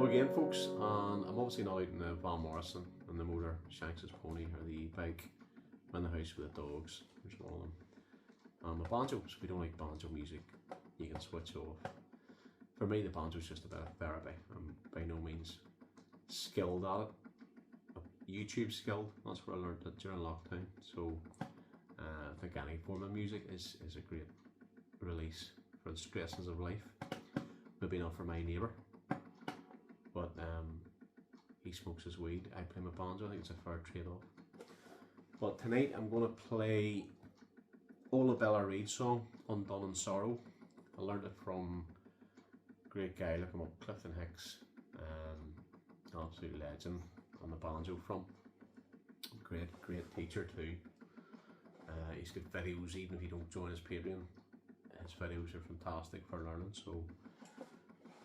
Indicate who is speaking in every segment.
Speaker 1: Hello again, folks, and I'm obviously not out in the Van Morrison and the motor Shanks's pony or the e-bike. I'm in the house with the dogs. There's one of them. And my banjo, so if you don't like banjo music, you can switch off. For me, the banjo is just a bit of therapy. I'm by no means skilled at it. YouTube skilled, that's where I learned it during lockdown. So I think any form of music is a great release for the stresses of life. Maybe not for my neighbour, but he smokes his weed, I play my banjo. I think it's a fair trade-off. But tonight I'm going to play Bella Reid song, Undone in Sorrow. I learned it from a great guy, look him up, Clifton Hicks, an absolute legend on the banjo from. Great teacher too. He's got videos, even if you don't join his Patreon, his videos are fantastic for learning. So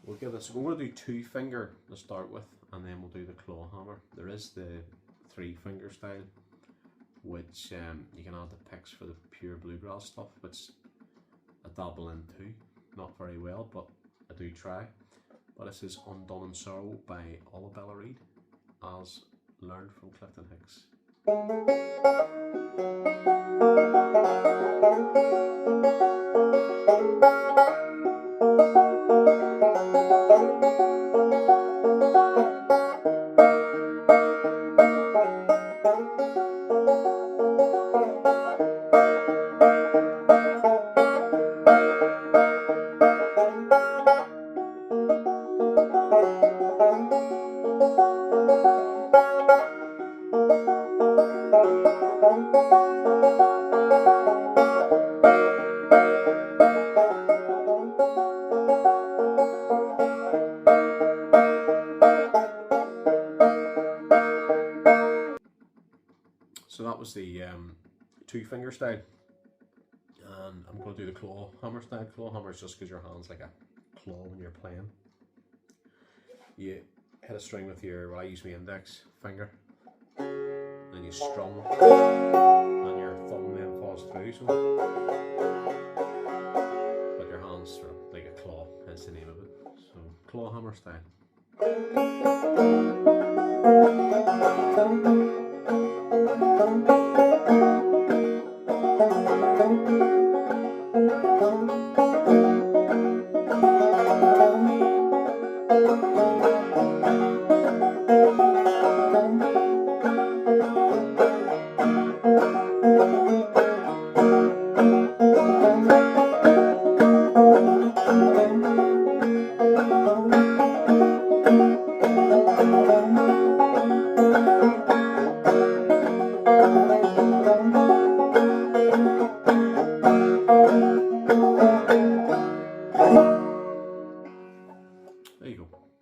Speaker 1: we'll give this, we're going to do 2-finger to start with, and then we'll do the claw hammer. There is the 3-finger style, which you can add the picks for the pure bluegrass stuff, which I dabble into, not very well, but I do try. But this is Undone in Sorrow by Bella Reid, as learned from Clifton Hicks. So that was the 2-finger style, and I'm going to do the claw hammer style. Claw hammer is just because your hand's like a claw when you're playing. You hit a string with your, well, I use my index finger, then you strum, and your thumb then falls through. So, but your hand's sort of like a claw, hence the name of it. So claw hammer style. Thank you.